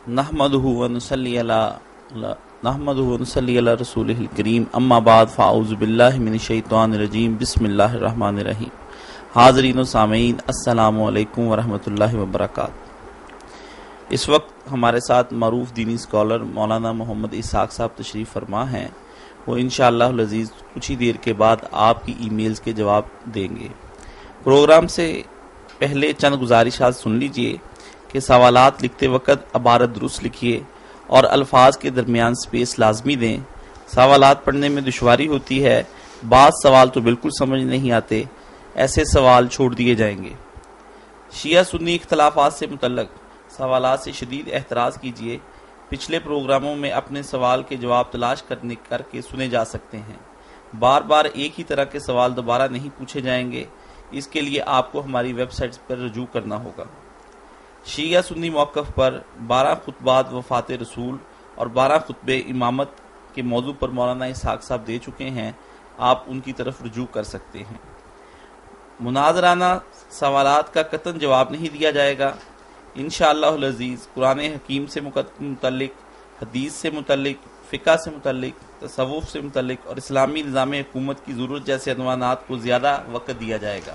نحمدہ ونصلی علی رسولہ الکریم اما بعد فاعوذ باللہ من الشیطان الرجیم بسم اللہ الرحمن الرحیم۔ حاضرین و سامعین السلام علیکم ورحمۃ اللہ وبرکاتہ۔ اس وقت ہمارے ساتھ معروف دینی اسکالر مولانا محمد اسحاق صاحب تشریف فرما ہیں۔ وہ انشاءاللہ العزیز کچھ ہی دیر کے بعد آپ کی ای میلز کے جواب دیں گے۔ پروگرام سے پہلے چند گزارشات سن لیجئے کہ سوالات لکھتے وقت عبارت درست لکھیے اور الفاظ کے درمیان سپیس لازمی دیں۔ سوالات پڑھنے میں دشواری ہوتی ہے، بعض سوال تو بالکل سمجھ نہیں آتے، ایسے سوال چھوڑ دیے جائیں گے۔ شیعہ سنی اختلافات سے متعلق سوالات سے شدید احتراز کیجیے۔ پچھلے پروگراموں میں اپنے سوال کے جواب تلاش کر کے سنے جا سکتے ہیں۔ بار بار ایک ہی طرح کے سوال دوبارہ نہیں پوچھے جائیں گے، اس کے لیے آپ کو ہماری ویب سائٹ پر رجوع کرنا ہوگا۔ شیعہ سنی موقف پر 12 خطبات وفات رسول اور 12 خطبے امامت کے موضوع پر مولانا اسحاق صاحب دے چکے ہیں، آپ ان کی طرف رجوع کر سکتے ہیں۔ مناظرانہ سوالات کا قطعاً جواب نہیں دیا جائے گا۔ انشاءاللہ العزیز قرآن حکیم سے متعلق، حدیث سے متعلق، فقہ سے متعلق، تصوف سے متعلق اور اسلامی نظام حکومت کی ضرورت جیسے عنوانات کو زیادہ وقت دیا جائے گا۔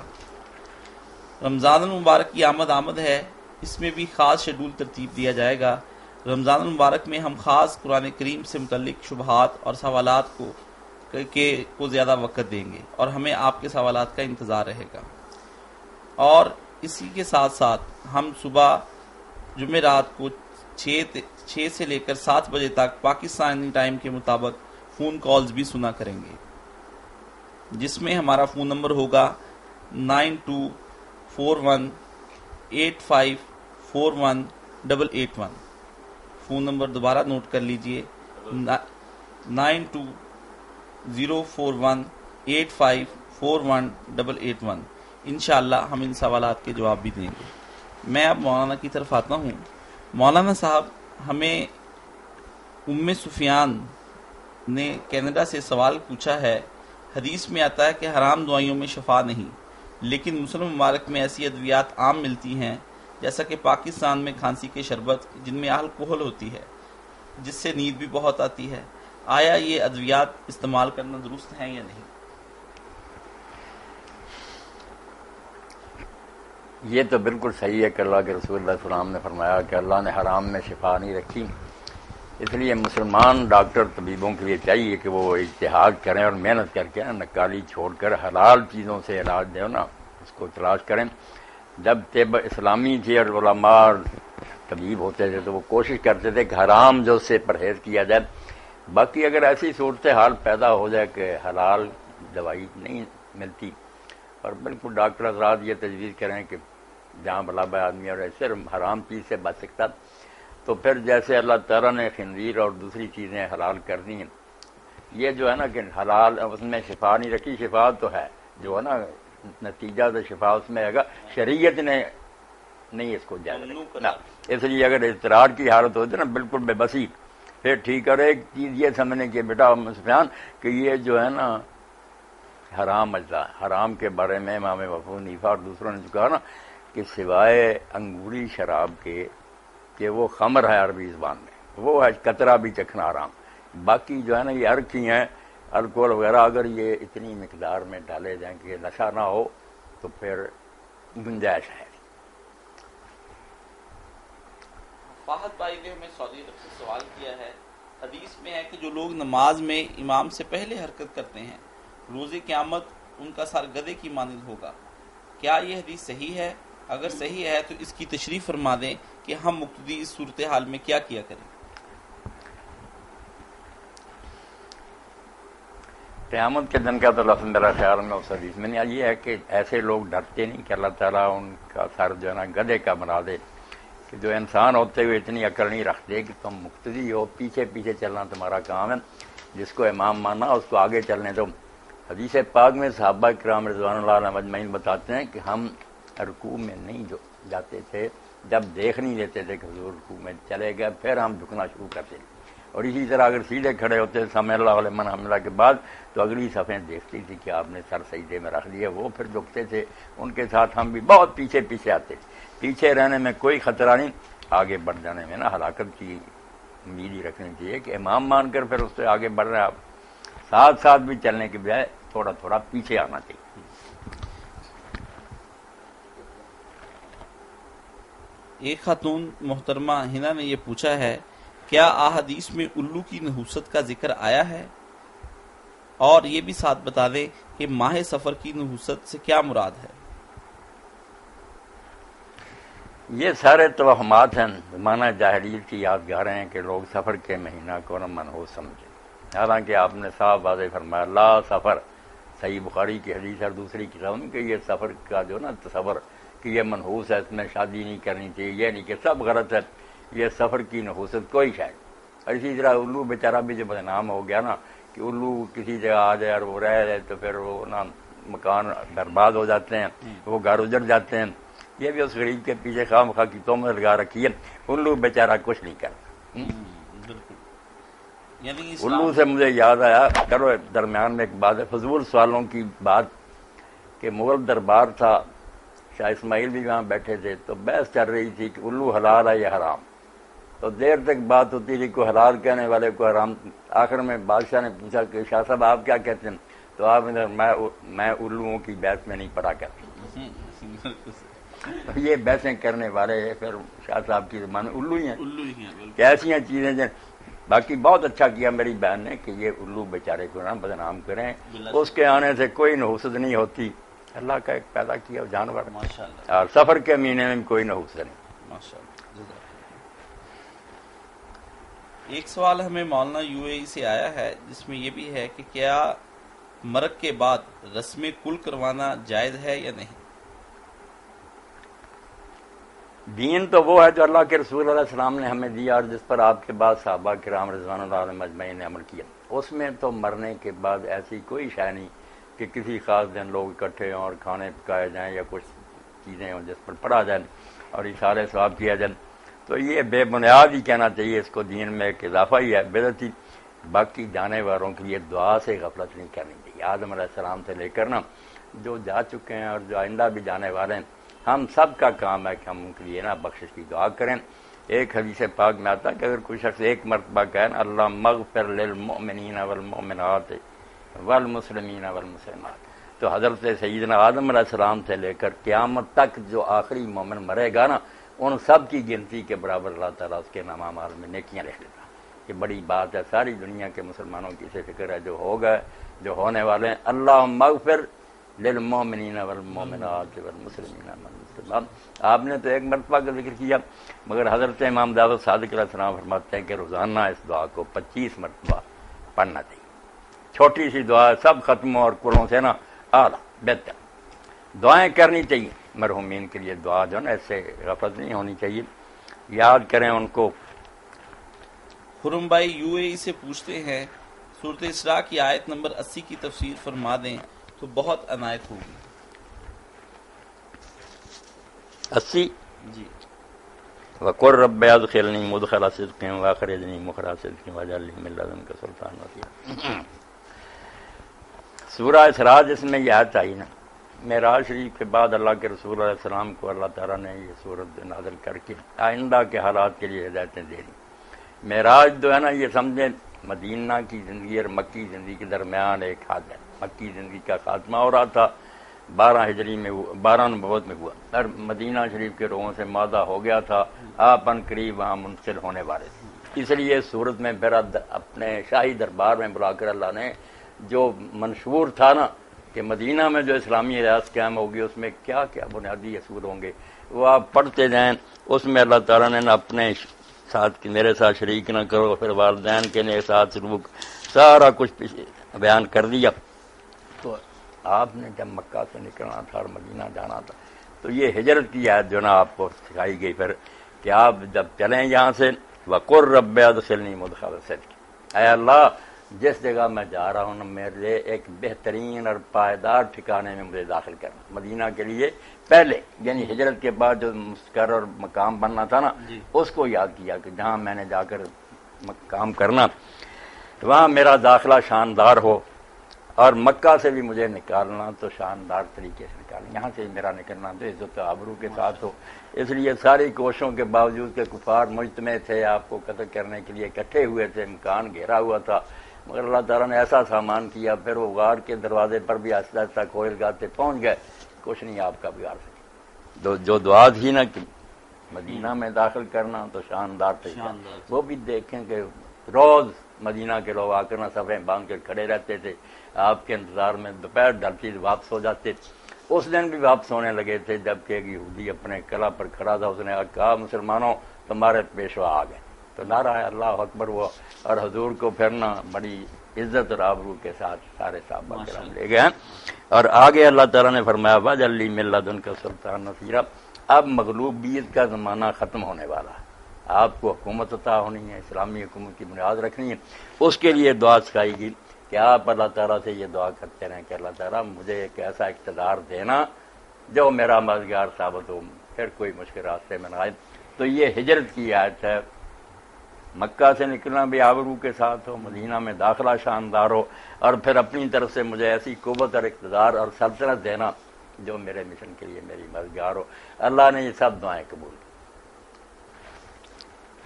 رمضان المبارک کی آمد ہے، اس میں بھی خاص شیڈول ترتیب دیا جائے گا۔ رمضان المبارک میں ہم خاص قرآن کریم سے متعلق شبہات اور سوالات کو زیادہ وقت دیں گے اور ہمیں آپ کے سوالات کا انتظار رہے گا۔ اور اسی کے ساتھ ساتھ ہم صبح جمعرات کو 6 سے لے کر 7 بجے تک پاکستانی ٹائم کے مطابق فون کالز بھی سنا کریں گے، جس میں ہمارا فون نمبر ہوگا 9241854181۔ فون نمبر دوبارہ نوٹ کر لیجئے 920418541881۔ انشاءاللہ ہم ان سوالات کے جواب بھی دیں گے۔ میں اب مولانا کی طرف آتا ہوں۔ مولانا صاحب، ہمیں ام سفیان نے کینیڈا سے سوال پوچھا ہے، حدیث میں آتا ہے کہ حرام دوائیوں میں شفا نہیں، لیکن مسلم ممالک میں ایسی ادویات عام ملتی ہیں، جیسا کہ پاکستان میں کھانسی کے شربت جن میں الکحل ہوتی ہے، جس سے نیند بھی بہت آتی ہے۔ آیا یہ ادویات استعمال کرنا درست ہیں یا نہیں؟ یہ تو بالکل صحیح ہے کہ اللہ کے رسول اللہ صلی اللہ علیہ وسلم نے فرمایا کہ اللہ نے حرام میں شفا نہیں رکھی، اس لیے مسلمان ڈاکٹر طبیبوں کے لیے چاہیے کہ وہ اجتہاد کریں اور محنت کر کے نکالی چھوڑ کر حلال چیزوں سے علاج دیں نا، اس کو تلاش کریں۔ جب طب اسلامی تھی اور علماء طبیب ہوتے تھے تو وہ کوشش کرتے تھے کہ حرام جو سے پرہیز کیا جائے۔ باقی اگر ایسی صورتحال پیدا ہو جائے کہ حلال دوائی نہیں ملتی، اور بالکل ڈاکٹر حضرات یہ تجویز کریں کہ جہاں بلا بھائی آدمی اور ایسے حرام چیز سے بچ سکتا، تو پھر جیسے اللہ تعالیٰ نے خنزیر اور دوسری چیزیں حلال کر دی ہیں، یہ جو ہے نا کہ حلال اس میں شفا نہیں رکھی، شفا تو ہے جو ہے نا نتیجہ تو شفا اس میں ہے گا، شریعت نے نہیں اس کو جائز رکھا۔ اس لیے اگر اضطرار کی حالت ہوتی ہے نا بالکل بے بسی، پھر ٹھیک ہے۔ ایک چیز یہ سمجھنے کی بیٹا سفیان کہ یہ جو ہے نا حرام اجزاء، حرام کے بارے میں امام ابو حنیفہ اور دوسروں نے کہا نا کہ سوائے انگوری شراب کے کہ وہ خمر ہے عربی زبان میں، وہ ہے قطرہ بھی چکھنا حرام۔ باقی جو ہے نا یہ ارکی ہیں، الکوہل وغیرہ، اگر یہ اتنی مقدار میں ڈالے جائیں کہ نشہ نہ ہو تو پھر گنجائش ہے۔ فاحد بھائی نے ہمیں سعودی عرب سے سوال کیا ہے، حدیث میں ہے کہ جو لوگ نماز میں امام سے پہلے حرکت کرتے ہیں روز قیامت ان کا سر گدھے کی مانند ہوگا، کیا یہ حدیث صحیح ہے؟ اگر صحیح ہے تو اس کی تشریح فرما دیں کہ ہم مقتدی اس صورتحال میں کیا کریں۔ قیامت کے دن کا تو لفظ میرا خیال میں اس حدیث میں نہیں، یہ ہے کہ ایسے لوگ ڈرتے نہیں کہ اللہ تعالیٰ ان کا سر جو ہے نا گدھے کا بنا دے، کہ جو انسان ہوتے ہوئے اتنی عقل نہیں رکھتے کہ تم مقتدی ہو، پیچھے پیچھے چلنا تمہارا کام ہے، جس کو امام ماننا اس کو آگے چلنے دو۔ حدیث پاک میں صحابہ کرام رضوان اللہ علیہم اجمعین بتاتے ہیں کہ ہم رکوع میں نہیں جاتے تھے جب دیکھ نہیں لیتے تھے کہ حضور رکوع میں چلے گئے، پھر ہم جھکنا شروع کرتے تھے۔ اور اسی طرح اگر سیدھے کھڑے ہوتے سمع اللہ لمن حمدہ کے بعد تو اگلی صفیں دیکھتی تھی کہ آپ نے سر سجدے میں رکھ لیا، وہ پھر جھکتے تھے، ان کے ساتھ ہم بھی بہت پیچھے پیچھے آتے تھے۔ پیچھے رہنے میں کوئی خطرہ نہیں، آگے بڑھ جانے میں نا ہلاکت کی امید ہی رکھنی چاہیے کہ امام مان کر پھر اس سے آگے بڑھ رہے ہیں آپ، ساتھ ساتھ بھی چلنے کے بجائے تھوڑا تھوڑا پیچھے آنا چاہیے۔ ایک خاتون محترمہ ہنا نے یہ پوچھا ہے، کیا احادیث میں الو کی نحوست کا ذکر آیا ہے؟ اور یہ بھی ساتھ بتا دیں کہ ماہ سفر کی نحوست سے کیا مراد ہے؟ یہ سارے توہمات ہیں، زمانہ جاہلیت کی یادگاریں ہیں کہ لوگ سفر کے مہینہ کو نہ منحوس سمجھے، حالانکہ آپ نے صاف واضح فرمایا لا سفر، صحیح بخاری کی حدیث اور دوسری کتابوں میں کہ یہ سفر کا جو نا تصور کہ یہ منحوس ہے، اس میں شادی نہیں کرنی چاہیے، یہ نہیں کہ سب غلط ہے، یہ سفر کی نحوست کوئی شاید۔ اور اسی طرح الو بیچارہ بھی جو بدنام ہو گیا نا کہ الو کسی جگہ آ جائے اور وہ رہ جائے تو پھر وہ نا مکان برباد ہو جاتے ہیں، وہ گھر اجڑ جاتے ہیں، یہ بھی اس غریب کے پیچھے خواہ مخواہ کی تہمت لگا رکھی ہے۔ الو بیچارہ کچھ نہیں کرتا۔ یعنی الو سے مجھے یاد آیا، کرو درمیان میں ایک بات ہے، فضول سوالوں کی بات کہ مغل دربار تھا، شاہ اسماعیل بھی وہاں بیٹھے تھے، تو بحث چل رہی تھی کہ الو حلال ہے یا حرام، تو دیر تک بات ہوتی تھی، کوئی حلال کہنے والے کو حرام، آخر میں بادشاہ نے پوچھا کہ شاہ صاحب آپ کیا کہتے ہیں، تو آپ نے میں الوؤں کی بحث میں نہیں پڑا کرتا۔ یہ بحثیں کرنے والے پھر شاہ صاحب کی زبان میں الو ہی ہیں، ایسی ہیں چیزیں جو باقی بہت اچھا کیا میری بہن نے کہ یہ الو بیچارے کو نہ بدنام کریں، اس کے آنے سے کوئی نحوست نہیں ہوتی، اللہ کا ایک پیدا کیا جانور، اور سفر کے مہینے میں کوئی نحوست نہیں۔ ایک سوال ہمیں مولانا یو اے ای سے آیا ہے جس میں یہ بھی ہے کہ کیا مرگ کے بعد رسم کل کروانا جائز ہے یا نہیں؟ دین تو وہ ہے جو اللہ کے رسول علیہ السلام نے ہمیں دیا اور جس پر آپ کے بعد صحابہ کرام رضوان اللہ علیہم اجمعین نے عمل کیا، اس میں تو مرنے کے بعد ایسی کوئی شے نہیں کہ کسی خاص دن لوگ اکٹھے ہوں اور کھانے پکائے جائیں یا کچھ چیزیں ہوں جس پر پڑھا جائے اور اشارے ثواب کیا جائے، تو یہ بے بنیاد ہی کہنا چاہیے، اس کو دین میں ایک اضافہ ہی ہے، بدعت ہی۔ باقی جانے والوں کے لیے دعا سے غفلت نہیں کرنی چاہیے، آدم علیہ السلام سے لے کر نا جو جا چکے ہیں اور جو آئندہ بھی جانے والے ہیں، ہم سب کا کام ہے کہ ہم ان کے لیے نا بخشش کی دعا کریں۔ ایک حدیث پاک میں آتا ہے کہ اگر کوئی شخص ایک مرتبہ کہے نا اللہ مغفر للمؤمنین والمؤمنات والمسلمین والمسلمات، تو حضرت سیدنا آدم علیہ السلام سے لے کر قیامت تک جو آخری مومن مرے گا نا ان سب کی گنتی کے برابر اللہ تعالیٰ اس کے نام اعمال میں نیکیاں لکھ لیتا۔ یہ بڑی بات ہے، ساری دنیا کے مسلمانوں کی اسے فکر ہے، جو ہوگا جو ہونے والے ہیں، اللہ مغفر للمؤمنین والمؤمنات والمسلمین والمسلمات۔ آپ نے تو ایک مرتبہ کا ذکر کیا، مگر حضرت امام جعفر صادق علیہ السلام فرماتے ہیں کہ روزانہ اس دعا کو 25 مرتبہ پڑھنا چاہیے۔ چھوٹی سی دعا، سب ختموں اور قروں سے نا اعلیٰ بہتر دعائیں کرنی چاہیے مرحومین کے لیے، دعا جو نا اس سے غفلت نہیں ہونی چاہیے، یاد کریں ان کو۔ خرم بھائی یو اے ای سے پوچھتے ہیں سورۃ اسراء کی آیت نمبر 80 کی تفسیر فرما دیں تو بہت عنایت ہوگی۔ 80 جی۔ وَقُلْ رَبِّ أَدْخِلْنِي مُدْخَلَ صِدْقٍ وَأَخْرِجْنِي مُخْرَجَ صِدْقٍ وَاجْعَل لِّي مِن لَّدُنكَ سُلْطَانًا نَصِيرًا۔ سورہ اسراء جس میں یہ آیت آئی نا، معراج شریف کے بعد اللہ کے رسول علیہ السلام کو اللہ تعالیٰ نے یہ سورت نازل کر کے آئندہ کے حالات کے لیے ہدایتیں دے دی۔ معراج جو ہے نا یہ سمجھیں مدینہ کی زندگی اور مکی زندگی کے درمیان ایک حد ہے، مکی زندگی کا خاتمہ ہو رہا تھا 12 ہجری میں، 12 نبوت میں ہوا، اور مدینہ شریف کے لوگوں سے مادہ ہو گیا تھا، آپ ان قریب وہاں منتقل ہونے والے تھے، اس لیے سورت میں پھر اپنے شاہی دربار میں بلا کر اللہ نے جو منشور تھا نا کہ مدینہ میں جو اسلامی ریاست قائم ہوگی اس میں کیا کیا بنیادی اصول ہوں گے وہ آپ پڑھتے جائیں، اس میں اللہ تعالیٰ نے اپنے ساتھ میرے ساتھ شریک نہ کرو، پھر والدین کے ساتھ سلوک، سارا کچھ بیان کر دیا۔ تو آپ نے جب مکہ سے نکلنا تھا اور مدینہ جانا تھا تو یہ ہجرت کی آیت جو نا آپ کو سکھائی گئی پھر کہ آپ جب چلیں یہاں سے وَقُلْ رَبِّ أَدْخِلْنِي مُدْخَلَ صِدْقٍ، اے اللہ جس جگہ میں جا رہا ہوں میرے لیے ایک بہترین اور پائیدار ٹھکانے میں مجھے داخل کرنا۔ مدینہ کے لیے پہلے یعنی ہجرت کے بعد جو مستقر اور مقام بننا تھا نا اس کو یاد کیا کہ جہاں میں نے جا کر کام کرنا وہاں میرا داخلہ شاندار ہو، اور مکہ سے بھی مجھے نکالنا تو شاندار طریقے سے نکالنا، یہاں سے میرا نکلنا تو عزت و آبرو کے ساتھ ہو۔ اس لیے ساری کوششوں کے باوجود کہ کفار مجتمع تھے، آپ کو قتل کرنے کے لیے اکٹھے ہوئے تھے، مکان گھیرا ہوا تھا، مگر اللہ تعالیٰ نے ایسا سامان کیا، پھر وہ غار کے دروازے پر بھی آہستہ آہستہ کوئل گاتے پہنچ گئے، کچھ نہیں آپ کا بگاڑ سکے۔ جو دعا تھی نا کہ مدینہ میں داخل کرنا تو شاندار طریقہ، وہ بھی دیکھیں کہ روز مدینہ کے لوگ آ کر نہ صفیں باندھ کے کھڑے رہتے تھے آپ کے انتظار میں، دوپہر ڈھلتی واپس ہو جاتے۔ اس دن بھی واپس ہونے لگے تھے جبکہ ایک یہودی اپنے قلعہ پر کھڑا تھا، اس نے کہا مسلمانوں تمہارے پیشوا آ گئے، تو نعرہ ہے اللہ اکبر ہوا، اور حضور کو پھرنا بڑی عزت اور آبرو کے ساتھ سارے صحابہ کرام لے گئے ہیں۔ اور آگے اللہ تعالیٰ نے فرمایا وَجَعَلْ مِن لَّدُنْكَ سُلْطَانًا نَصِيرًا، اب مغلوبیت کا زمانہ ختم ہونے والا ہے، آپ کو حکومت عطا ہونی ہے، اسلامی حکومت کی بنیاد رکھنی ہے۔ اس کے لیے دعا سکھائی گئی کہ آپ اللہ تعالیٰ سے یہ دعا کرتے رہیں کہ اللہ تعالیٰ مجھے ایک ایسا اقتدار دینا جو میرا مددگار ثابت ہو، پھر کوئی مشکل راستے میں نہ آئے۔ تو یہ ہجرت کی آیت ہے، مکہ سے نکلنا بھی آبرو کے ساتھ ہو، مدینہ میں داخلہ شاندار ہو، اور پھر اپنی طرف سے مجھے ایسی قوت اور اقتدار اور سلطنت دینا جو میرے مشن کے لیے میری مددگار ہو۔ اللہ نے یہ سب دعائیں قبول کی۔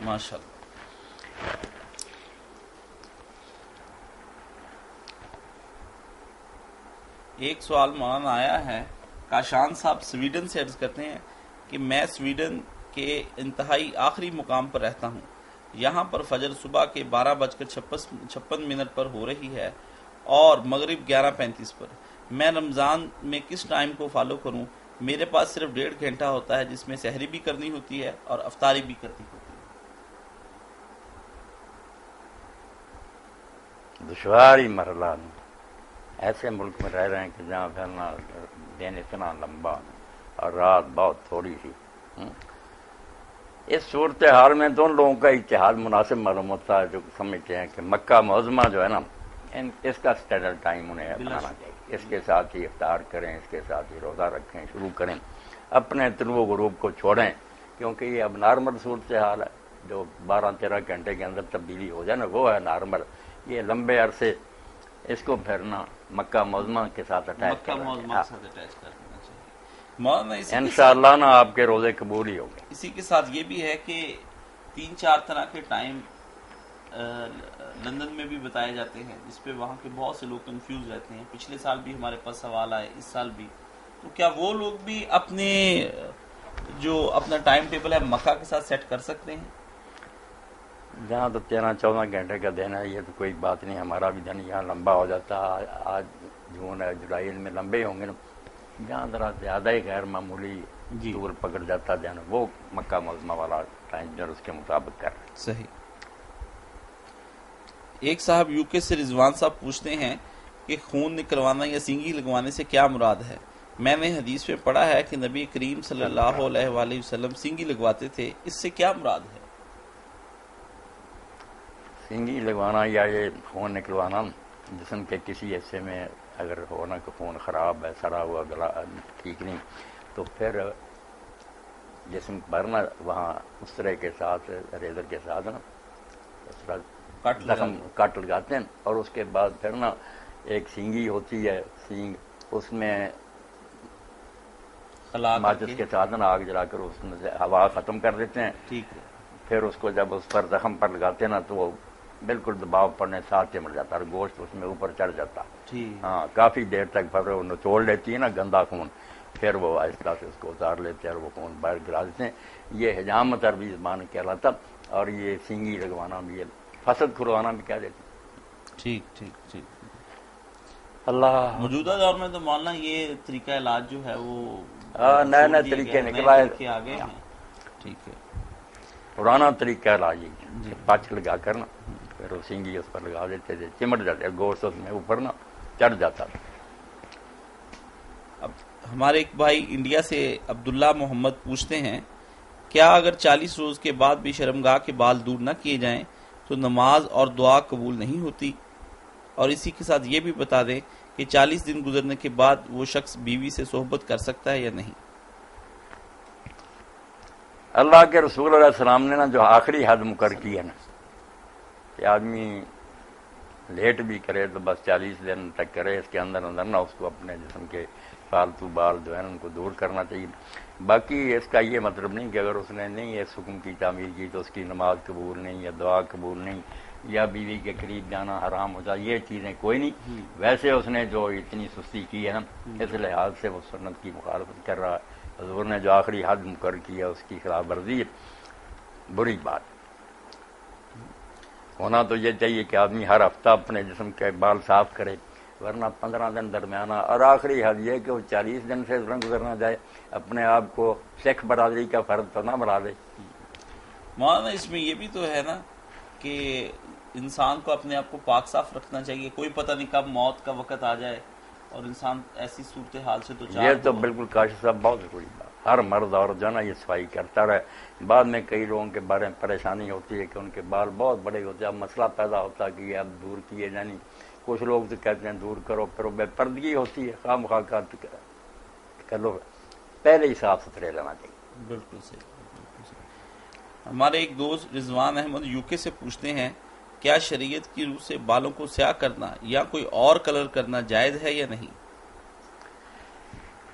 ماشاء اللہ۔ ایک سوال مولانا آیا ہے، کاشان صاحب سویڈن سے عرض کرتے ہیں کہ میں سویڈن کے انتہائی آخری مقام پر رہتا ہوں، یہاں پر فجر صبح کے 12:56 پر ہو رہی ہے اور مغرب 11:35 پر۔ میں رمضان میں کس ٹائم کو فالو کروں؟ میرے پاس صرف 1.5 گھنٹہ ہوتا ہے جس میں سحری بھی کرنی ہوتی ہے اور افطاری بھی کرنی ہوتی ہے۔ دشواری مرحلہ ایسے ملک میں رہ رہے ہیں کہ جہاں پھرنا دن اتنا لمبا اور رات بہت تھوڑی سی۔ اس صورتحال میں تو ان لوگوں کا اتحاد مناسب معلوم ہوتا ہے جو سمجھتے ہیں کہ مکہ معظمہ جو ہے نا، اس کا اسٹینڈرڈ ٹائم انہیں بنانا چاہیے، اس کے ساتھ ہی افطار کریں، اس کے ساتھ ہی روزہ رکھیں، شروع کریں، اپنے طلوع و غروب کو چھوڑیں، کیونکہ یہ اب نارمل صورتحال ہے، جو 12-13 گھنٹے کے اندر تبدیلی ہو جائے نا وہ ہے نارمل۔ یہ لمبے عرصے اس کو پھرنا مکہ معظمہ کے ساتھ اٹیچ کرنا چاہیے، انشاءاللہ نا آپ کے روزے قبول ہی ہوں گے۔ اسی کے ساتھ یہ بھی ہے کہ 3-4 طرح کے ٹائم لندن میں بھی بتائے جاتے ہیں، جس پہ وہاں کے بہت سے لوگ کنفیوز رہتے ہیں۔ پچھلے سال بھی ہمارے پاس سوال آئے، اس سال بھی، تو کیا وہ لوگ بھی اپنے جو اپنا ٹائم ٹیبل ہے مکہ کے ساتھ سیٹ کر سکتے ہیں؟ جہاں تو 13-14 گھنٹے کا دن ہے، یہ تو کوئی بات نہیں، ہمارا بھی دن یہاں لمبا ہو جاتا ہے، آج جون ہے، جولائی میں لمبے ہوں گے نا، جہاں ذرا زیادہ ہی غیر معمولی طول پکڑ جاتا ہے دن، وہ مکہ معظمہ والا ٹائم جو اس کے مطابق کر رہے ہیں۔ صحیح۔ ایک صاحب یو کے سے رضوان صاحب پوچھتے ہیں کہ خون نکلوانا یا سینگی لگوانے سے کیا مراد ہے؟ میں نے حدیث میں پڑھا ہے کہ نبی کریم صلی اللہ علیہ وآلہ وسلم سینگی لگواتے تھے، اس سے کیا مراد ہے؟ سینگی لگوانا یا یہ خون نکلوانا جسم کے کسی حصے میں اگر ہونا کہ خون خراب ہے، سڑا ہوا، گلا ٹھیک نہیں، تو پھر جسم پر نا وہاں اس طرح کے ساتھ ریزر کے ساتھ نا اس طرح زخم کٹ لگاتے ہیں، اور اس کے بعد پھر نا ایک سینگی ہوتی ہے، سینگ، اس میں ماچس کے ساتھ نا آگ جلا کر اس میں سے ہوا ختم کر دیتے ہیں، ٹھیک ہے، پھر اس کو جب اس پر زخم پر لگاتے ہیں نا تو وہ بالکل دباؤ پڑنے ساتھ چمڑ جاتا ہے اور گوشت اس میں اوپر چڑھ جاتا ہے، ہاں کافی دیر تک پھر وہ نچوڑ لیتی ہے نا گندا خون، پھر وہ آہستہ سے اس کو اتار لیتے ہیں اور وہ خون باہر گرا دیتے ہیں۔ یہ حجامت عربی زبان کہلاتا، اور یہ سینگی لگوانا بھی، فسد کھلوانا بھی کہہ دیتے ہیں۔ ٹھیک ٹھیک ٹھیک۔ اللہ موجودہ دور میں تو مولانا یہ طریقہ علاج جو ہے وہ نئے نئے طریقے نکل آئے، آگے ہیں، ٹھیک ہے۔ پرانا طریقہ علاج ہے، پچ لگا کر نا پھر وہ سینگی اس پر لگا دیتے تھے، چمٹ جاتے، گوشت اس میں اوپر نا چڑھ جاتا تھا۔ اب ہمارے ایک بھائی انڈیا سے عبداللہ محمد پوچھتے ہیں، کیا اگر 40 روز کے بعد بھی شرمگاہ کے بال دور نہ کیے جائیں تو نماز اور دعا قبول نہیں ہوتی؟ اور اسی کے ساتھ یہ بھی بتا دیں کہ 40 دن گزرنے کے بعد وہ شخص بیوی سے صحبت کر سکتا ہے یا نہیں؟ اللہ کے رسول علیہ السلام نے نا جو آخری حد مقرر کی ہے نا کہ آدمی لیٹ بھی کرے تو بس 40 دن تک کرے، اس کے اندر اندر نہ اس کو اپنے جسم کے فالتو بال جو ہے ان کو دور کرنا چاہیے۔ باقی اس کا یہ مطلب نہیں کہ اگر اس نے نہیں اس حکم کی تعمیل کی تو اس کی نماز قبول نہیں یا دعا قبول نہیں یا بیوی کے قریب جانا حرام ہو جائے، یہ چیزیں کوئی نہیں۔ ویسے اس نے جو اتنی سستی کی ہے نا، اس لحاظ سے وہ سنت کی مخالفت کر رہا ہے، حضور نے جو آخری حد مقرر کیا اس کی خلاف ورزی ہے، بری بات۔ ہونا تو یہ چاہیے کہ آدمی ہر ہفتہ اپنے جسم کے بال صاف کرے، ورنہ 15 دن درمیانہ، اور آخری حد یہ کہ وہ 40 دن سے گزرنا جائے، اپنے آپ کو سکھ برادری کا فرد تو نہ بنا دے۔ مولانا اس میں یہ بھی تو ہے نا کہ انسان کو اپنے آپ کو پاک صاف رکھنا چاہیے، کوئی پتہ نہیں کب موت کا وقت آ جائے اور انسان ایسی صورتحال سے یہ تو بالکل کاشف صاحب بہت ضروری بات، ہر مرد اور جو ہے نا یہ صفائی کرتا رہے۔ بعد میں کئی لوگوں کے بارے میں پریشانی ہوتی ہے کہ ان کے بال بہت بڑے ہوتے ہیں، اب مسئلہ پیدا ہوتا ہے کہ یہ اب دور کیے جانی، کچھ لوگ تو کہتے ہیں دور کرو، پھر وہ بے پردگی ہوتی ہے، خواہ مخواہ کر لو، پہلے ہی صاف ستھرے رہنا چاہیے۔ بالکل صحیح۔ ہمارے ایک دوست رضوان احمد یوکے سے پوچھتے ہیں کیا شریعت کی روح سے بالوں کو سیاہ کرنا یا کوئی اور کلر کرنا جائز ہے یا نہیں؟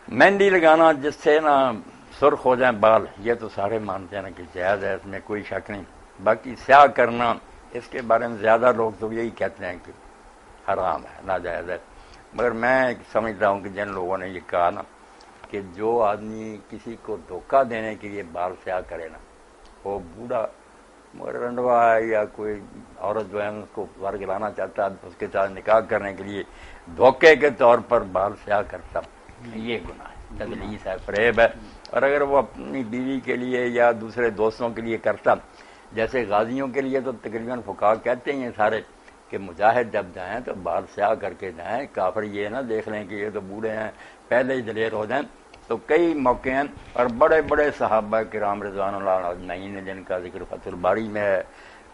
مہندی لگانا جس سے نا سرخ ہو جائیں بال، یہ تو سارے مانتے ہیں نا کہ جائز ہے، اس میں کوئی شک نہیں۔ باقی سیاہ کرنا اس کے بارے میں زیادہ لوگ تو یہی کہتے ہیں کہ حرام ہے، ناجائز ہے، مگر میں سمجھتا ہوں کہ جن لوگوں نے یہ کہا نا کہ جو آدمی کسی کو دھوکہ دینے کے لیے بال سیاہ کرے نا، وہ بوڑھا مگر رنڈوا ہے یا کوئی عورت جو ہے اس کو ورگ لانا چاہتا ہے اس کے ساتھ نکاح کرنے کے لیے دھوکے کے طور پر بال سیاہ کرتا، یہ گناہ ہے، تدلیس ہے، فریب ہے۔ اور اگر وہ اپنی بیوی کے لیے یا دوسرے دوستوں کے لیے کرتا، جیسے غازیوں کے لیے تو تقریباً فقہا کہتے ہیں سارے کہ مجاہد جب جائیں تو بال سیاہ کر کے جائیں، کافر یہ نہ دیکھ لیں کہ یہ تو بوڑھے ہیں پہلے ہی دلیر ہو جائیں۔ تو کئی موقع ہیں اور بڑے بڑے صحابہ کرام رضوان اللہ اجمعین نے جن کا ذکر فتح الباری میں ہے،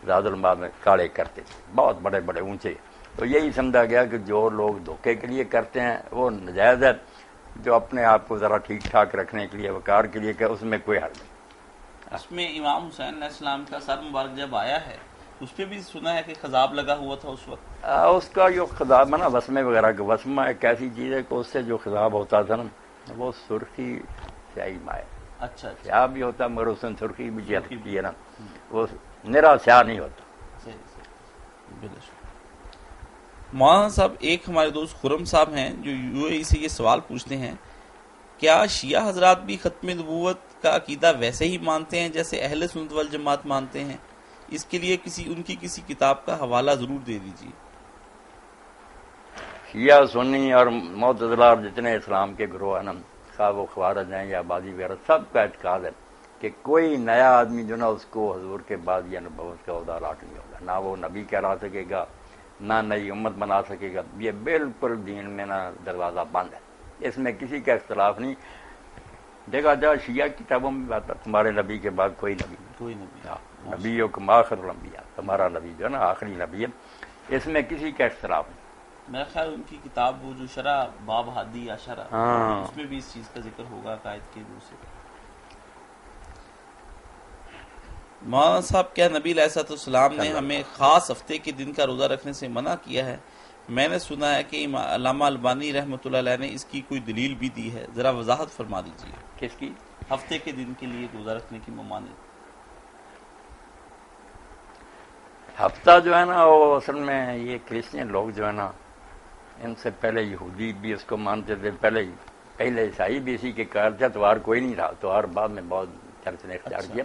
زاد المعاد میں، کاڑے کرتے تھے، بہت بڑے بڑے اونچے۔ تو یہی سمجھا گیا کہ جو لوگ دھوکے کے لیے کرتے ہیں وہ ناجائز ہے، جو اپنے آپ کو ذرا ٹھیک ٹھاک رکھنے کے لیے وقار کے لیے کہ اس میں کوئی حرج نہیں۔ اس میں امام حسین علیہ السلام کا سر مبارک جب آیا ہے اس پہ بھی سنا ہے کہ خضاب لگا ہوا تھا اس وقت، اس کا جو خضاب ہے نا وسمے وغیرہ کا، وسمہ ایک ایسی چیز ہے کہ اس سے جو خضاب ہوتا تھا نا وہ سرخی سیاہی مائع، اچھا سیاہ بھی ہوتا مگر اس میں سرخی بھی جلتی ہے نا، وہ نرا سیاہ نہیں ہوتا۔ مولانا صاحب ایک ہمارے دوست خرم صاحب ہیں جو یو اے ای سے یہ سوال پوچھتے ہیں کیا شیعہ حضرات بھی ختم نبوت کا عقیدہ ویسے ہی مانتے ہیں جیسے اہل سنت والجماعت مانتے ہیں؟ اس کے لیے ان کی کسی کتاب کا حوالہ ضرور دے دیجیے۔ شیعہ سنی اور معتزلہ اور جتنے اسلام کے گروہ ہیں نا، خواہ وہ خوارج ہیں یا بازی وغیرہ، سب کا اعتقاد ہے کہ کوئی نیا آدمی جو نا اس کو حضور کے بعد یا نبوت کا عہدہ لاٹ نہیں ہوگا، نہ وہ نبی کہلا سکے گا نہ نئی امت بنا سکے گا، یہ بالکل دین میں نا دروازہ بند ہے، اس میں کسی کا اختلاف نہیں۔ دیکھا جا شیعہ کتابوں میں بات ہے تمہارے نبی کے بعد کوئی نبی نہیں، کوئی نبی، نبی کم آخر الانبیاء، تمہارا نبی جو ہے نا آخری نبی ہے، اس میں کسی کا اختلاف نہیں۔ میرا خیال ان کی کتاب وہ جو شرح باب ہادی یا شرح، اس میں بھی اس چیز کا ذکر ہوگا قائد کے روح سے۔ مولانا صاحب کیا نبی علیہ السلام نے ہمیں خاص ہفتے کے دن کا روزہ رکھنے سے منع کیا ہے؟ میں نے سنا ہے کہ علامہ البانی رحمۃ اللہ علیہ نے اس کی کوئی دلیل بھی دی ہے، ذرا وضاحت فرما دیجیے۔ کس کی؟ ہفتے کے دن کے لیے روزہ رکھنے کی ممانعت۔ ہفتہ جو ہے نا وہ اصل میں یہ کرسچین لوگ جو ہے نا ان سے پہلے یہودی بھی اس کو مانتے تھے، پہلے عیسائی بھی اسی کے کار تھے، اتوار کوئی نہیں رہا، اتوار بعد میں بہت چرچ نے اختیار کیا،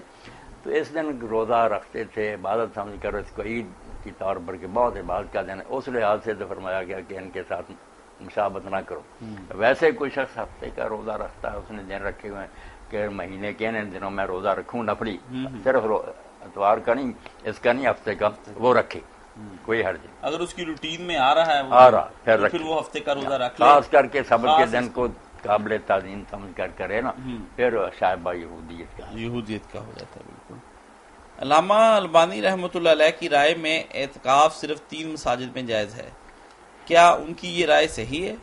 تو اس دن روزہ رکھتے تھے، عبادت سمجھ کر اس کو عید کی طور پر کہ بہت عبادت کا دن ہے، اس لحاظ سے تو فرمایا گیا کہ ان کے ساتھ مشابہت نہ کرو۔ ویسے کوئی شخص ہفتے کا روزہ رکھتا ہے، اس نے دن رکھے ہوئے ہیں کہ مہینے کے ان دنوں میں روزہ رکھوں نفلی، صرف اتوار کا نہیں، اس کا نہیں، ہفتے کا وہ رکھے، کوئی حرج نہیں۔ اگر اس کی روٹین میں آ رہا ہے پھر وہ ہفتے کا روزہ رکھ لے، خاص کر کے صبر کے دن کو قابل تعظیم سمجھ کر کرے نا، پھر شائبہ یہودیت کا ہو جاتا ہے۔ بالکل۔ علامہ البانی رحمۃ اللہ علیہ کی رائے میں اعتکاف صرف 3 مساجد میں جائز ہے، کیا ان کی یہ رائے صحیح ہے؟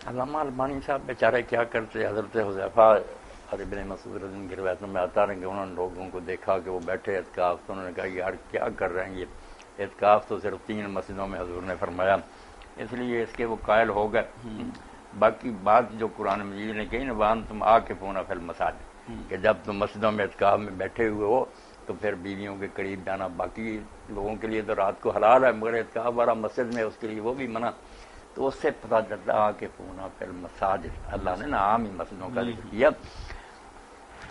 علامہ البانی صاحب بیچارے کیا کرتے، حضرت حذیفہ اور ابن مسعود رضی اللہ عنہ روایتوں میں آتا رہے کہ انہوں نے لوگوں کو دیکھا کہ وہ بیٹھے اعتکاف، تو انہوں نے کہا یار کیا کر رہے ہیں یہ، اعتکاف تو صرف 3 مسجدوں میں حضور نے فرمایا، اس لیے اس کے وہ قائل ہو گئے۔ باقی بات جو قرآن مجید نے کہی نا، وَأَنْتُمْ عَاكِفُونَ فِي الْمَسَاجِدِ، کہ جب تم مسجدوں میں اعتکاف میں بیٹھے ہوئے ہو تو پھر بیویوں کے قریب جانا، باقی لوگوں کے لیے تو رات کو حلال ہے، مگر اعتکاف والا مسجد میں اس کے لیے وہ بھی منع۔ تو اس سے پتہ چلتا ہے کہ عاکفون فی المساجد، اللہ نے نا عام ہی مسجدوں کا ذکر کیا۔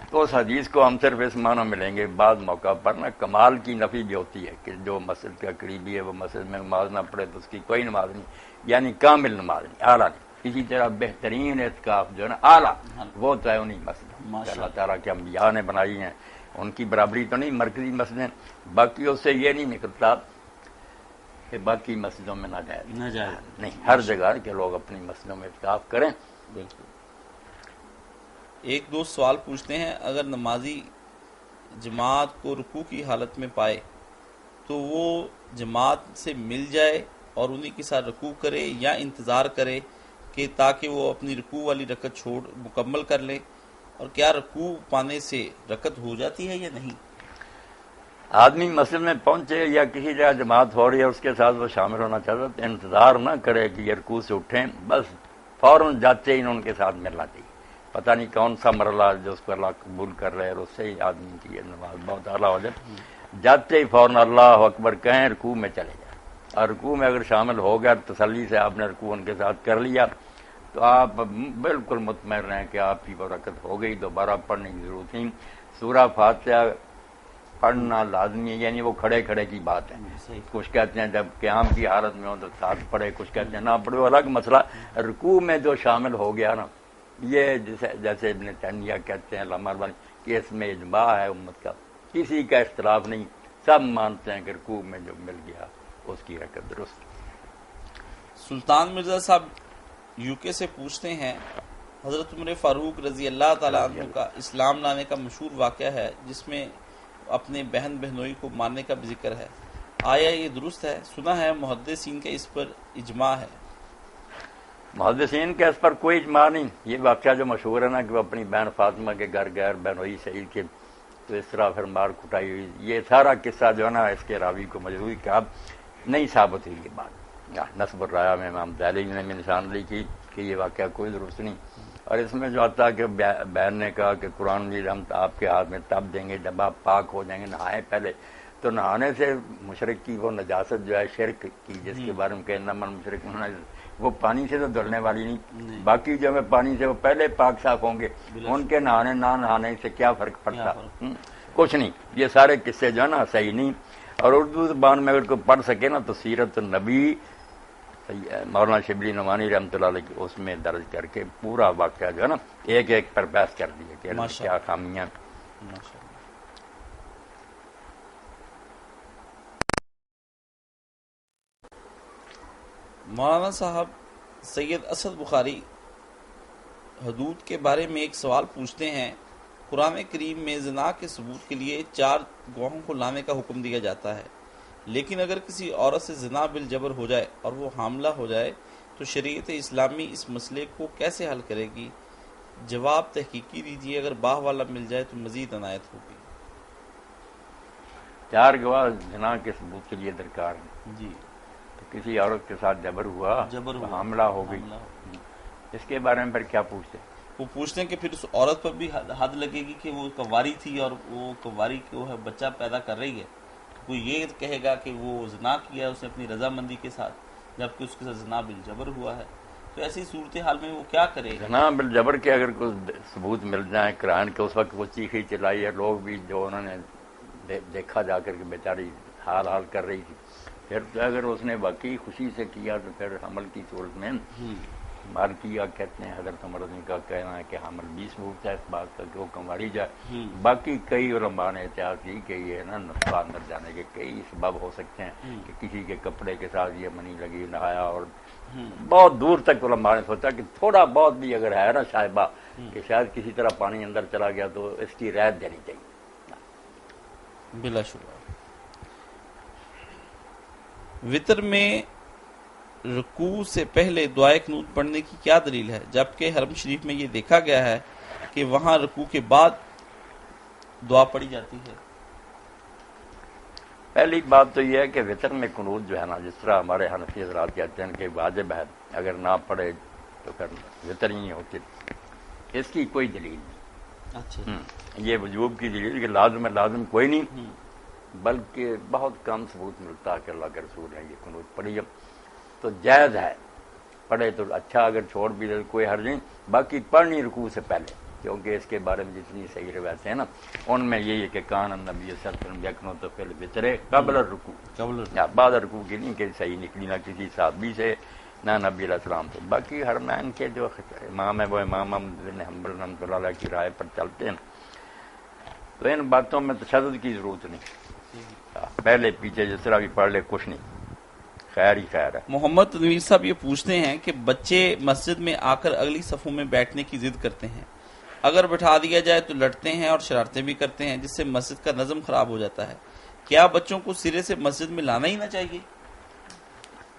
تو اس حدیث کو ہم صرف اس معنی میں لیں گے، بعض موقع پر نا کمال کی نفی بھی ہوتی ہے کہ جو مسجد کا قریبی ہے وہ مسجد میں نماز نہ پڑھے تو اس کی کوئی نماز نہیں، یعنی کامل نماز نہیں، اعلیٰ نہیں۔ اسی طرح بہترین اعتکاف جو ہے نا اعلیٰ، وہ تو ہے انہیں مسجد اللہ تعالیٰ کے انبیاء نے بنائی ہیں، ان کی برابری تو نہیں مرکزی مسجدیں۔ باقی اس سے یہ نہیں نکلتا کہ باقی مسجدوں میں ناجائز نہیں، ہر جگہ کہ لوگ اپنی مسجدوں میں اعتکاف کریں۔ بالکل۔ ایک دوست سوال پوچھتے ہیں، اگر نمازی جماعت کو رکوع کی حالت میں پائے تو وہ جماعت سے مل جائے اور انہیں کے ساتھ رکوع کرے یا انتظار کرے کہ تاکہ وہ اپنی رکوع والی رکعت چھوڑ مکمل کر لے، اور کیا رکوع پانے سے رکعت ہو جاتی ہے یا نہیں؟ آدمی مسجد میں پہنچے یا کسی جگہ جماعت ہو رہی ہے اس کے ساتھ وہ شامل ہونا چاہتا تو انتظار نہ کرے کہ یہ رکوع سے اٹھیں، بس فوراً جاتے ہی ان کے ساتھ ملنا چاہیے۔ پتہ نہیں کون سا مرحلہ جو اس کو اللہ قبول کر رہے اور اس سے ہی آدمی کی نماز بہت اعلیٰ ہو جائے۔ جاتے ہی فوراً اللہ اکبر کہیں، رکوع میں چلے جائیں، اور رکوع میں اگر شامل ہو گیا تسلی سے آپ نے رکوع ان کے ساتھ کر لیا تو آپ بالکل مطمئن رہیں کہ آپ کی وہ رکعت ہو گئی، دوبارہ پڑھنے کی ضرورت نہیں۔ سورہ فاتحہ پڑھنا لازمی ہے، یعنی وہ کھڑے کھڑے کی بات ہے۔ کچھ کہتے ہیں جب قیام کی حالت میں ہو تو ساتھ پڑھے، کچھ کہتے ہیں نہ پڑھے، وہ الگ مسئلہ۔ رکوع میں جو شامل ہو گیا نا، یہ جیسے ابن تیمیہ کہتے ہیں علامہ البانی کہ اس میں اجماع ہے امت کا، کسی کا اختلاف نہیں، سب مانتے ہیں کہ رکوع میں جو مل گیا اس کی رکعت درست۔ سلطان مرزا صاحب یو کے سے پوچھتے ہیں، حضرت عمر فاروق رضی اللہ تعالیٰ عنہ کا اسلام لانے کا مشہور واقعہ ہے جس میں اپنے بہن بہنوئی کو مارنے کا بھی ذکر ہے، آیا یہ درست ہے؟ سنا ہے محدثین کے اس پر اجماع ہے۔ محدثین کے اس پر کوئی اجماع نہیں۔ یہ واقعہ جو مشہور ہے نا کہ وہ اپنی بہن فاطمہ کے گھر گئے اور بہنوئی شہید کے تو اس طرح پھر مار کٹائی ہوئی، یہ سارا قصہ جو ہے نا اس کے راوی کو مجروح کہا، نہیں ثابت ہوئی یہ بات۔ نصب الرایا میں امام دہلوی نے بھی نشاندہی کی کہ یہ واقعہ کوئی درست نہیں۔ اور اس میں جو آتا ہے کہ بہن نے کہا کہ قرآن مجید ہم آپ کے ہاتھ میں تب دیں گے جب آپ پاک ہو جائیں گے، نہائیں پہلے، تو نہانے سے مشرک کی وہ نجاست جو ہے شرک کی جس کے بارے میں کہنا من مشرک ہونا، وہ پانی سے تو دھلنے والی نہیں، باقی جو ہے پانی سے وہ پہلے پاک صاف ہوں گے، ان کے نہانے نہ نہانے سے کیا فرق پڑتا؟ کچھ نہیں۔ یہ سارے قصے جو ہے نا صحیح نہیں۔ اور اردو زبان میں اگر کوئی پڑھ سکے نا تو سیرت النبی مولانا شبلی نعمانی رحمۃ اللہ علیہ اس میں درج کر کے پورا واقعہ جو ہے نا ایک ایک پر بحث کر دیا کہ کیا خامیاں۔ مولانا صاحب سید اسد بخاری حدود کے بارے میں ایک سوال پوچھتے ہیں، قرآن کریم میں زنا کے ثبوت کے لیے 4 گواہوں کو لانے کا حکم دیا جاتا ہے، لیکن اگر کسی عورت سے زنا بالجبر ہو جائے اور وہ حاملہ ہو جائے تو شریعت اسلامی اس مسئلے کو کیسے حل کرے گی؟ جواب تحقیقی دیجیے، اگر باہ والا مل جائے تو مزید عنایت ہوگی۔ 4 گواہ زنا کے ثبوت کے لیے درکار ہیں جی۔ تو کسی عورت کے ساتھ جبر ہوا، حاملہ ہو گئی، اس کے بارے میں پھر کیا پوچھتے؟ وہ پوچھتے ہیں کہ پھر اس عورت پر بھی حد لگے گی کہ وہ کنواری تھی اور وہ کنواری کو ہے بچہ پیدا کر رہی ہے، کوئی یہ کہے گا کہ وہ زنا کیا اس نے اپنی رضامندی کے ساتھ جبکہ اس کے ساتھ زنا بالجبر ہوا ہے، تو ایسی صورتحال میں وہ کیا کرے گا؟ زنا بالجبر کے اگر کوئی ثبوت مل جائے قرآن کے، اس وقت وہ چیخی چلائی ہے، لوگ بھی جو انہوں نے دیکھا جا کر کے بیچاری حال حال کر رہی تھی، پھر تو اگر اس نے واقعی خوشی سے کیا تو پھر حمل کی صورت میں مالکیہ کہتے ہیں حضرت عمر رضی کا کہنا ہے کہ حمل 20 ثبوت ہے اس بات کا کہ وہ کنواری جائے۔ باقی کئی علماء نے احتیاط کی کہ یہ نا نطفہ اندر جانے کے کئی سبب ہو سکتے ہیں کہ کسی کے کپڑے کے ساتھ یہ منی لگی نہایا، اور بہت دور تک علماء نے سوچا کہ تھوڑا بہت بھی اگر ہے نا شائبہ کہ شاید کسی طرح پانی اندر چلا گیا تو اس کی رعایت دینی چاہیے۔ بلا شبہ۔ وطر میں رکوع سے پہلے دعائے قنوت پڑھنے کی کیا دلیل ہے، جبکہ حرم شریف میں یہ دیکھا گیا ہے کہ وہاں رکوع کے بعد دعا پڑھی جاتی ہے؟ پہلی بات تو یہ ہے کہ وطر میں قنوت جو ہے نا، جس طرح ہمارے حنفی حضرات کہتے ہیں کہ واجب ہے، اگر نہ پڑھے تو پھر وطر ہی نہیں ہوتی، اس کی کوئی دلیل نہیں۔ اچھا، یہ وجوب کی دلیل کہ لازم ہے، لازم کوئی نہیں، بلکہ بہت کم ثبوت ملتا ہے کہ اللہ کے رسول نے یہ قنوت پڑھی ہے، تو جائز ہے، پڑھے تو اچھا، اگر چھوڑ بھی دے کوئی حرج نہیں۔ باقی پڑھنی رکوع سے پہلے، کیونکہ اس کے بارے میں جتنی صحیح روایتیں ہیں نا، ان میں یہی ہے کہ کان النبی صلی اللہ علیہ وسلم یقنط فی الوتر قبل الرکوع، بعد رکوع کی نہیں کہ صحیح نکلی، نہ کسی صحابی سے نہ نبی علیہ السلام سے۔ باقی حرمین کے جو امام ہے وہ امام احمد بن حنبل رحمۃ اللہ علیہ کی رائے پر چلتے ہیں، تو ان باتوں میں تشدد کی ضرورت نہیں، پہلے پیچھے جس طرح بھی پڑھ لے کچھ نہیں، خیر ہی خیر ہے۔ محمد تنویر صاحب یہ پوچھتے ہیں کہ بچے مسجد میں آ کر اگلی صفوں میں بیٹھنے کی ضد کرتے ہیں، اگر بٹھا دیا جائے تو لڑتے ہیں اور شرارتیں بھی کرتے ہیں، جس سے مسجد کا نظم خراب ہو جاتا ہے، کیا بچوں کو سرے سے مسجد میں لانا ہی نہ چاہیے؟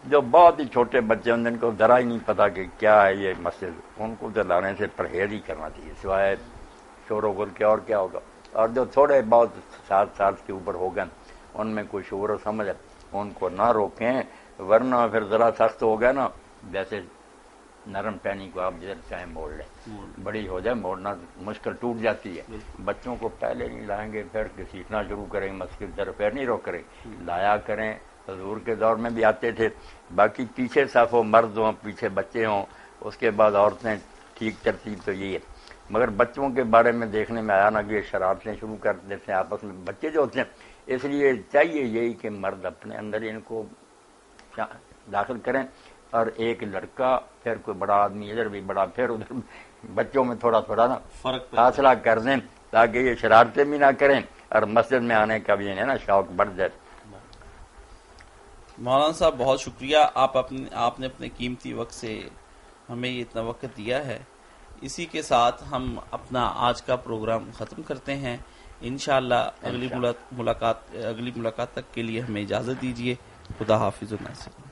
جو بہت ہی چھوٹے بچے ہیں جن کو ذرا ہی نہیں پتا کہ کیا ہے یہ مسجد، ان کو تو لانے سے پرہیز ہی کرنا چاہیے، سوائے شور و غل کے اور کیا ہوگا۔ اور جو تھوڑے بہت 7 سال کے اوپر ہو گئے ان میں کوئی شعور و سمجھ ہے، ان کو نہ روکیں، ورنہ پھر ذرا سخت ہو گیا نا، جیسے نرم ٹہنی کو آپ جدھر چاہیں موڑ لیں، بڑی ہو جائے موڑنا مشکل، ٹوٹ جاتی ہے۔ بچوں کو پہلے نہیں لائیں گے، پھر گھسیٹنا شروع کریں گے مسجد کی طرف، پھر نہیں روک کریں، لایا کریں۔ حضور کے دور میں بھی آتے تھے، باقی پیچھے صف ہو، مرد ہوں، پیچھے بچے ہوں، اس کے بعد عورتیں، ٹھیک ترتیب تو یہی ہے۔ مگر بچوں کے بارے میں دیکھنے میں آیا نا کہ یہ شرارتیں شروع کر دیتے ہیں آپس میں بچے جو ہوتے ہیں، اس لیے چاہیے یہی کہ مرد اپنے اندر ان کو داخل کریں، اور ایک لڑکا پھر کوئی بڑا آدمی ادھر بھی بڑا، پھر ادھر بچوں میں تھوڑا تھوڑا نا فاصلہ کر دیں، تاکہ یہ شرارتیں بھی نہ کریں اور مسجد میں آنے کا بھی نا شوق بڑھ جائے۔ مولانا صاحب بہت شکریہ، آپ نے اپنے قیمتی وقت سے ہمیں یہ اتنا وقت دیا ہے۔ اسی کے ساتھ ہم اپنا آج کا پروگرام ختم کرتے ہیں، انشاءاللہ اگلی ملاقات تک کے لیے ہمیں اجازت دیجیے۔ خدا حافظ و ناصر۔